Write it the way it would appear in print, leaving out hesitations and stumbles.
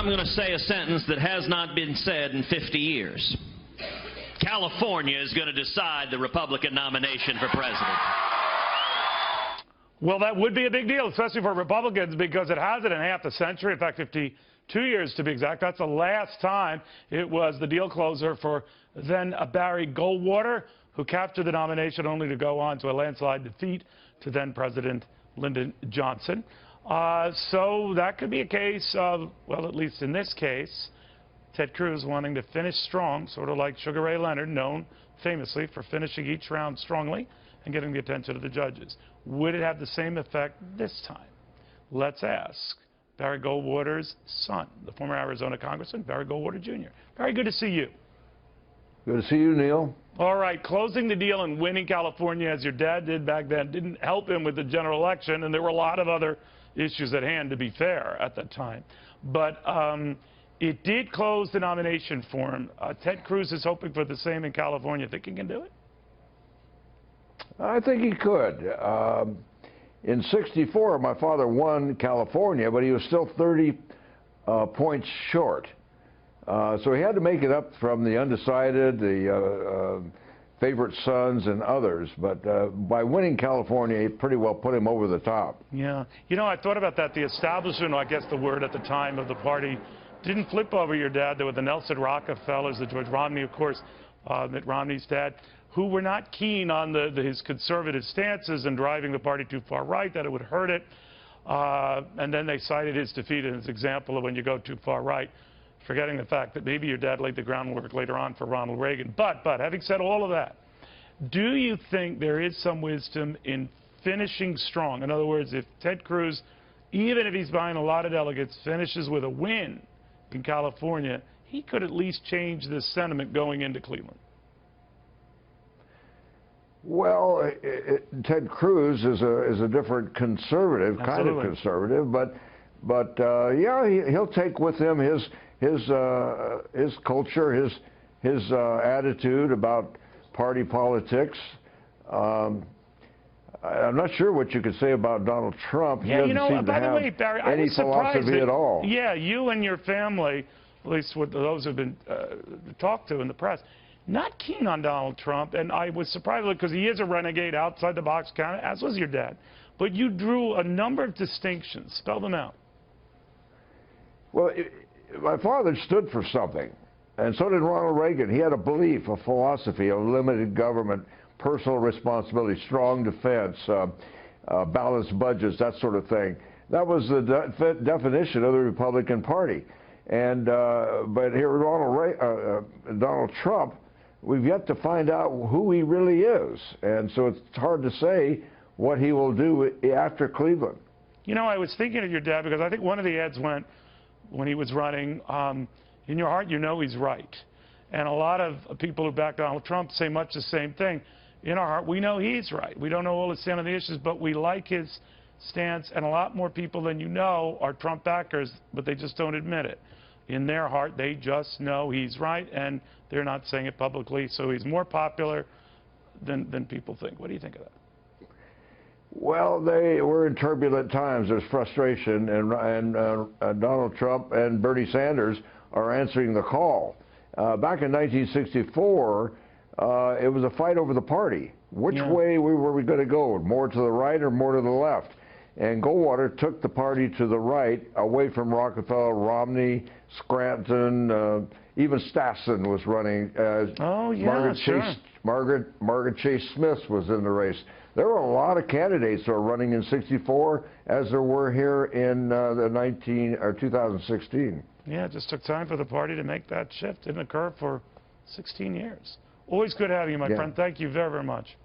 I'm going to say a sentence that has not been said in 50 years. California is going to decide the Republican nomination for president. Well, that would be a big deal, especially for Republicans, because it hasn't in half a century. In fact, 52 years to be exact. That's the last time it was the deal closer for then Barry Goldwater, who captured the nomination only to go on to a landslide defeat to then President Lyndon Johnson. So that could be a case of, well, at least in this case, Ted Cruz wanting to finish strong, sort of like Sugar Ray Leonard, known famously for finishing each round strongly and getting the attention of the judges. Would it have the same effect this time? Let's ask Barry Goldwater's son, the former Arizona congressman, Barry Goldwater Jr. Barry, good to see you. Good to see you, Neil. All right, closing the deal and winning California, as your dad did back then, didn't help him with the general election, and there were a lot of other issues at hand, to be fair, at that time. But it did close the nomination for him. Ted Cruz is hoping for the same in California. Think he can do it? I think he could. In '64, my father won California, but he was still 30 points short. So he had to make it up from the undecided, the favorite sons, and others. But by winning California, it pretty well put him over the top. Yeah. You know, I thought about that. The establishment, I guess the word at the time of the party, didn't flip over your dad. There were the Nelson Rockefellers, the George Romney, of course, Mitt Romney's dad, who were not keen on his conservative stances and driving the party too far right, that it would hurt it. And then they cited his defeat as an example of when you go too far right, forgetting the fact that maybe your dad laid the groundwork later on for Ronald Reagan. But having said all of that, do you think there is some wisdom in finishing strong? In other words, if Ted Cruz, even if he's behind a lot of delegates, finishes with a win in California, he could at least change the sentiment going into Cleveland? Well, Ted Cruz is a different conservative, Absolutely. kind of conservative, but yeah, he'll take with him his culture, his attitude about party politics. I'm not sure what you could say about Donald Trump. Yeah, you know, by the way, Barry, I was surprised philosophy at all. Yeah, you and your family, at least with those who've been talked to in the press, not keen on Donald Trump, and I was surprised because he is a renegade outside the box, kind of, as was your dad. But you drew a number of distinctions. Spell them out. Well, my father stood for something, and so did Ronald Reagan. He had a belief, a philosophy of limited government, personal responsibility, strong defense, balanced budgets, that sort of thing. That was the definition of the Republican Party. And but here, Donald Trump, we've yet to find out who he really is, and so it's hard to say what he will do after Cleveland. You know, I was thinking of your dad because I think one of the ads went when he was running, in your heart you know he's right. And a lot of people who back Donald Trump say much the same thing. In our heart, we know he's right. We don't know all his stand on the issues, but we like his stance, and a lot more people than you know are Trump backers, but they just don't admit it. In their heart, they just know he's right, and they're not saying it publicly, so he's more popular than people think. What do you think of that? Well, we're in turbulent times. There's frustration, and Donald Trump and Bernie Sanders are answering the call. Back in 1964, it was a fight over the party. Which way were we going to go? More to the right or more to the left? And Goldwater took the party to the right, away from Rockefeller, Romney, Scranton, even Stassen was running. Margaret Chase Smith was in the race. There were a lot of candidates who were running in '64, as there were here in 2016. Yeah, it just took time for the party to make that shift. It didn't occur for 16 years. Always good having you, my friend. Thank you very, very much.